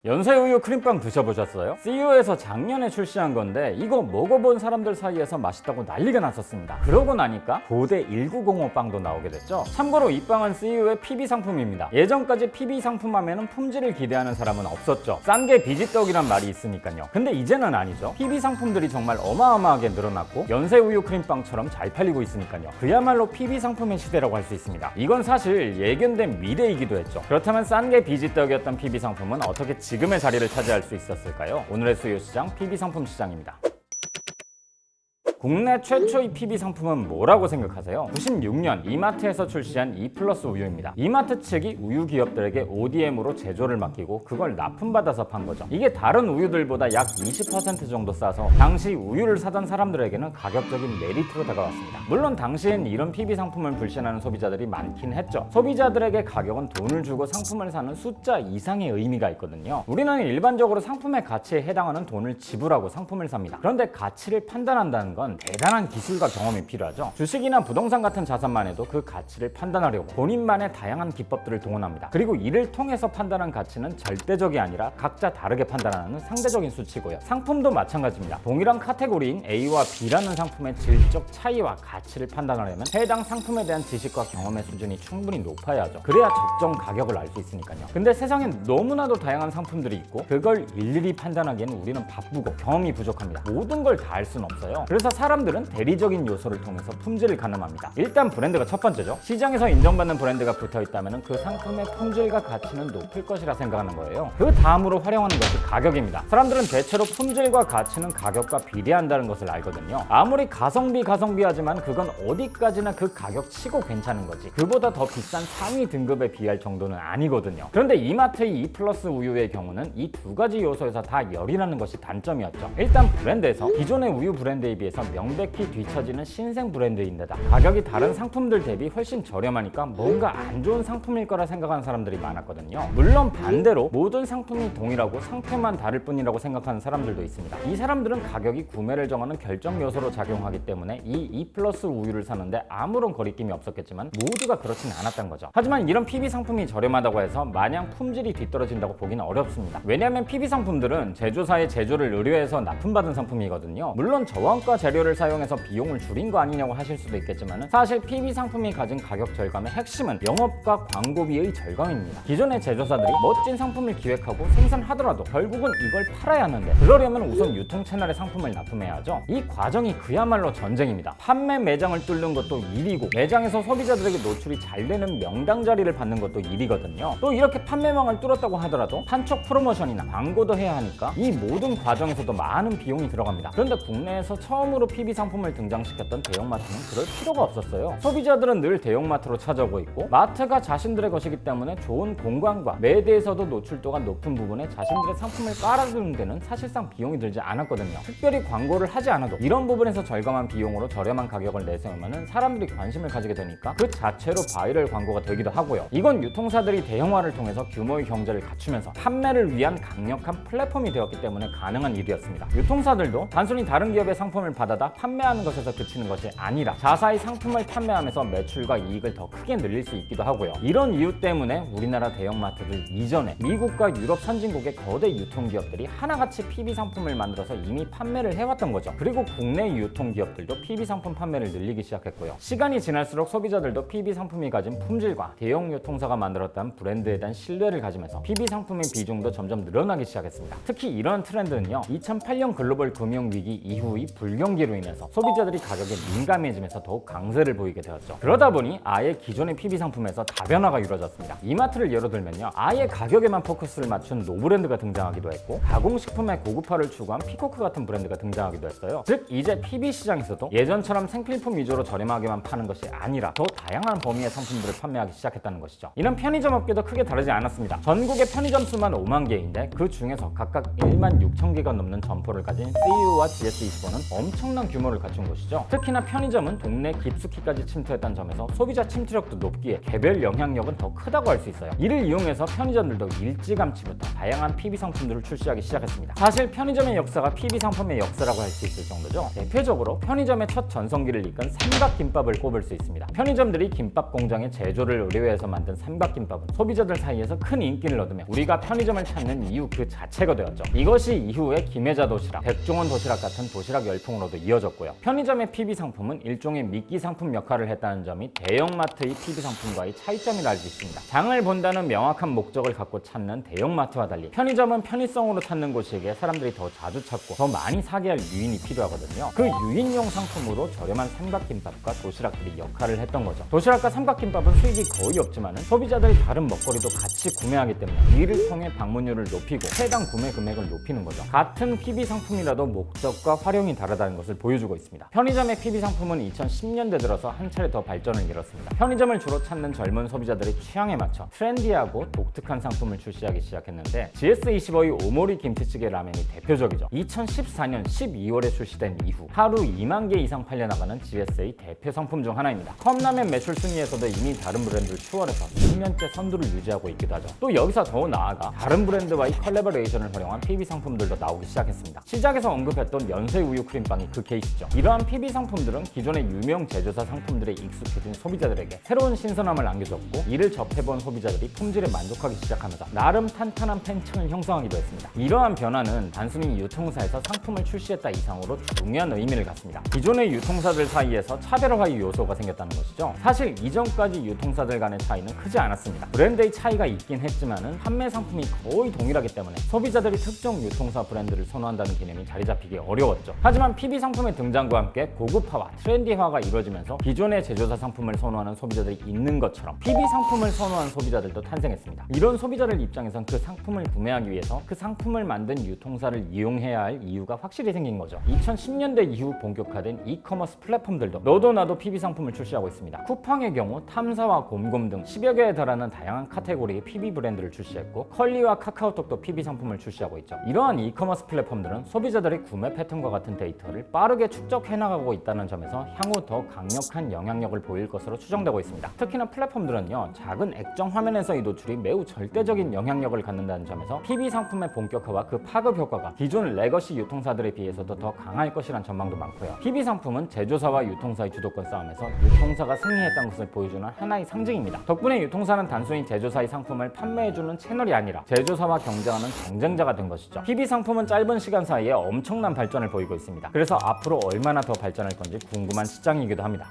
연세우유 크림빵 드셔보셨어요? CU에서 작년에 출시한 건데 이거 먹어본 사람들 사이에서 맛있다고 난리가 났었습니다. 그러고 나니까 고대 1905 빵도 나오게 됐죠. 참고로 이 빵은 CU의 PB 상품입니다. 예전까지 PB 상품 하면은 품질을 기대하는 사람은 없었죠. 싼 게 비지떡이란 말이 있으니까요. 근데 이제는 아니죠. PB 상품들이 정말 어마어마하게 늘어났고 연세우유 크림빵처럼 잘 팔리고 있으니까요. 그야말로 PB 상품의 시대라고 할 수 있습니다. 이건 사실 예견된 미래이기도 했죠. 그렇다면 싼 게 비지떡이었던 PB 상품은 어떻게 지금의 자리를 차지할 수 있었을까요? 오늘의 수요 시장 PB 상품 시장입니다. 국내 최초의 PB 상품은 뭐라고 생각하세요? 96년 이마트에서 출시한 E+ 우유입니다. 이마트 측이 우유 기업들에게 ODM으로 제조를 맡기고 그걸 납품받아서 판 거죠. 이게 다른 우유들보다 약 20% 정도 싸서 당시 우유를 사던 사람들에게는 가격적인 메리트로 다가왔습니다. 물론 당시엔 이런 PB 상품을 불신하는 소비자들이 많긴 했죠. 소비자들에게 가격은 돈을 주고 상품을 사는 숫자 이상의 의미가 있거든요. 우리는 일반적으로 상품의 가치에 해당하는 돈을 지불하고 상품을 삽니다. 그런데 가치를 판단한다는 건 대단한 기술과 경험이 필요하죠. 주식이나 부동산 같은 자산만 해도 그 가치를 판단하려고 본인만의 다양한 기법들을 동원합니다. 그리고 이를 통해서 판단한 가치는 절대적이 아니라 각자 다르게 판단하는 상대적인 수치고요. 상품도 마찬가지입니다. 동일한 카테고리인 A와 B라는 상품의 질적 차이와 가치를 판단하려면 해당 상품에 대한 지식과 경험의 수준이 충분히 높아야 하죠. 그래야 적정 가격을 알 수 있으니까요. 근데 세상엔 너무나도 다양한 상품들이 있고 그걸 일일이 판단하기에는 우리는 바쁘고 경험이 부족합니다. 모든 걸 다 알 수는 없어요. 그래서 사람들은 대리적인 요소를 통해서 품질을 가늠합니다. 일단 브랜드가 첫 번째죠. 시장에서 인정받는 브랜드가 붙어있다면 그 상품의 품질과 가치는 높을 것이라 생각하는 거예요. 그 다음으로 활용하는 것이 가격입니다. 사람들은 대체로 품질과 가치는 가격과 비례한다는 것을 알거든요. 아무리 가성비 하지만 그건 어디까지나 그 가격 치고 괜찮은 거지. 그보다 더 비싼 상위 등급에 비할 정도는 아니거든요. 그런데 이마트의 E+ 우유의 경우는 이 두 가지 요소에서 다 열이라는 것이 단점이었죠. 일단 브랜드에서 기존의 우유 브랜드에 비해서 명백히 뒤처지는 신생 브랜드인데다 가격이 다른 상품들 대비 훨씬 저렴하니까 뭔가 안 좋은 상품일 거라 생각하는 사람들이 많았거든요. 물론 반대로 모든 상품이 동일하고 상태만 다를 뿐이라고 생각하는 사람들도 있습니다. 이 사람들은 가격이 구매를 정하는 결정 요소로 작용하기 때문에 이 E+ 우유를 사는데 아무런 거리낌이 없었겠지만 모두가 그렇진 않았던 거죠. 하지만 이런 PB 상품이 저렴하다고 해서 마냥 품질이 뒤떨어진다고 보기는 어렵습니다. 왜냐하면 PB 상품들은 제조사의 제조를 의뢰해서 납품받은 상품이거든요. 물론 저원가 재료를 사용해서 비용을 줄인 거 아니냐고 하실 수도 있겠지만 사실 PB 상품이 가진 가격 절감의 핵심은 영업과 광고비의 절감입니다. 기존의 제조사들이 멋진 상품을 기획하고 생산하더라도 결국은 이걸 팔아야 하는데 그러려면 우선 유통 채널에 상품을 납품해야 하죠. 이 과정이 그야말로 전쟁입니다. 판매 매장을 뚫는 것도 일이고 매장에서 소비자들에게 노출이 잘 되는 명당 자리를 받는 것도 일이거든요. 또 이렇게 판매망을 뚫었다고 하더라도 판촉 프로모션이나 광고도 해야 하니까 이 모든 과정에서도 많은 비용이 들어갑니다. 그런데 국내에서 처음으로 PB 상품을 등장시켰던 대형마트는 그럴 필요가 없었어요. 소비자들은 늘 대형마트로 찾아오고 있고 마트가 자신들의 것이기 때문에 좋은 공간과 매대에서도 노출도가 높은 부분에 자신들의 상품을 깔아두는 데는 사실상 비용이 들지 않았거든요. 특별히 광고를 하지 않아도 이런 부분에서 절감한 비용으로 저렴한 가격을 내세우면 사람들이 관심을 가지게 되니까 그 자체로 바이럴 광고가 되기도 하고요. 이건 유통사들이 대형화를 통해서 규모의 경제를 갖추면서 판매를 위한 강력한 플랫폼이 되었기 때문에 가능한 일이었습니다. 유통사들도 단순히 다른 기업의 상품을 받아다 판매하는 것에서 그치는 것이 아니라 자사의 상품을 판매하면서 매출과 이익을 더 크게 늘릴 수 있기도 하고요. 이런 이유 때문에 우리나라 대형마트들 이전에 미국과 유럽 선진국의 거대 유통기업들이 하나같이 PB 상품을 만들어서 이미 판매를 해왔던 거죠. 그리고 국내 유통기업들도 PB 상품 판매를 늘리기 시작했고요. 시간이 지날수록 소비자들도 PB 상품이 가진 품질과 대형 유통사가 만들었다는 브랜드에 대한 신뢰를 가지면서 PB 상품의 비중도 점점 늘어나기 시작했습니다. 특히 이런 트렌드는요. 2008년 글로벌 금융위기 이후의 불경기로 인해서 소비자들이 가격에 민감해지면서 더욱 강세를 보이게 되었죠. 그러다 보니 아예 기존의 PB 상품에서 다변화가 이루어졌습니다. 이마트를 예로 들면요. 아예 가격에만 포커스를 맞춘 노브랜드가 등장하기도 했고 가공식품의 고급화를 추구한 피코크 같은 브랜드가 등장하기도 했어요. 즉 이제 PB 시장에서도 예전처럼 생필품 위주로 저렴하게만 파는 것이 아니라 더 다양한 범위의 상품들을 판매하기 시작했다는 것이죠. 이런 편의점 업계도 크게 다르지 않았습니다. 전국의 편의점 수만 5만 개인데 그 중에서 각각 1만 6천 개가 넘는 점포를 가진 CU와 GS25는 엄청 엄청난 규모를 갖춘 곳이죠. 특히나 편의점은 동네 깊숙이까지 침투했다는 점에서 소비자 침투력도 높기에 개별 영향력은 더 크다고 할 수 있어요. 이를 이용해서 편의점들도 일찌감치부터 다양한 PB 상품들을 출시하기 시작했습니다. 사실 편의점의 역사가 PB 상품의 역사라고 할 수 있을 정도죠. 대표적으로 편의점의 첫 전성기를 이끈 삼각김밥을 꼽을 수 있습니다. 편의점들이 김밥 공장의 제조를 의뢰해서 만든 삼각김밥은 소비자들 사이에서 큰 인기를 얻으며 우리가 편의점을 찾는 이유 그 자체가 되었죠. 이것이 이후에 김혜자 도시락, 백종원 도시락 같은 도시락 열풍으로도 이어졌고요. 편의점의 PB 상품은 일종의 미끼 상품 역할을 했다는 점이 대형마트의 PB 상품과의 차이점이라 할 수 있습니다. 장을 본다는 명확한 목적을 갖고 찾는 대형마트와 달리 편의점은 편의성으로 찾는 곳이기에 사람들이 더 자주 찾고 더 많이 사게 할 유인이 필요하거든요. 그 유인용 상품으로 저렴한 삼각김밥과 도시락들이 역할을 했던 거죠. 도시락과 삼각김밥은 수익이 거의 없지만 소비자들이 다른 먹거리도 같이 구매하기 때문에 이를 통해 방문율을 높이고 해당 구매 금액을 높이는 거죠. 같은 PB 상품이라도 목적과 활용이 다르다는 것을 보여주고 있습니다. 편의점의 PB 상품은 2010년대 들어서 한 차례 더 발전을 이뤘습니다. 편의점을 주로 찾는 젊은 소비자들의 취향에 맞춰 트렌디하고 독특한 상품을 출시하기 시작했는데 GS25의 오모리 김치찌개 라면이 대표적이죠. 2014년 12월에 출시된 이후 하루 2만 개 이상 팔려나가는 GS의 대표 상품 중 하나입니다. 컵라면 매출 순위에서도 이미 다른 브랜드를 추월해서 10년째 선두를 유지하고 있기도 하죠. 또 여기서 더 나아가 다른 브랜드와의 컬래버레이션을 활용한 PB 상품들도 나오기 시작했습니다. 시작에서 언급했던 연세 우유 크림빵이 그 케이스죠. 이러한 PB 상품들은 기존의 유명 제조사 상품들에 익숙해진 소비자들에게 새로운 신선함을 안겨줬고 이를 접해본 소비자들이 품질에 만족하기 시작하면서 나름 탄탄한 팬층을 형성하기도 했습니다. 이러한 변화는 단순히 유통사에서 상품을 출시했다 이상으로 중요한 의미를 갖습니다. 기존의 유통사들 사이에서 차별화의 요소가 생겼다는 것이죠. 사실 이전까지 유통사들 간의 차이는 크지 않았습니다. 브랜드의 차이가 있긴 했지만은 판매 상품이 거의 동일하기 때문에 소비자들이 특정 유통사 브랜드를 선호한다는 개념이 자리 잡히기 어려웠죠. 하지만 PB 상품의 등장과 함께 고급화와 트렌디화가 이루어지면서 기존의 제조사 상품을 선호하는 소비자들이 있는 것처럼 PB 상품을 선호하는 소비자들도 탄생했습니다. 이런 소비자들 입장에선 그 상품을 구매하기 위해서 그 상품을 만든 유통사를 이용해야 할 이유가 확실히 생긴 거죠. 2010년대 이후 본격화된 이커머스 플랫폼들도 너도 나도 PB 상품을 출시하고 있습니다. 쿠팡의 경우 탐사와 곰곰 등 10여 개에 달하는 다양한 카테고리의 PB 브랜드를 출시했고 컬리와 카카오톡도 PB 상품을 출시하고 있죠. 이러한 이커머스 플랫폼들은 소비자들의 구매 패턴과 같은 데이터를 빠르게 축적해 나가고 있다는 점에서 향후 더 강력한 영향력을 보일 것으로 추정되고 있습니다. 특히나 플랫폼들은요, 작은 액정 화면에서의 노출이 매우 절대적인 영향력을 갖는다는 점에서 PB 상품의 본격화와 그 파급 효과가 기존 레거시 유통사들에 비해서도 더 강할 것이란 전망도 많고요. PB 상품은 제조사와 유통사의 주도권 싸움에서 유통사가 승리했다는 것을 보여주는 하나의 상징입니다. 덕분에 유통사는 단순히 제조사의 상품을 판매해주는 채널이 아니라 제조사와 경쟁하는 경쟁자가 된 것이죠. PB 상품은 짧은 시간 사이에 엄청난 발전을 보이고 있습니다. 그래서 앞으로 얼마나 더 발전할 건지 궁금한 시장이기도 합니다.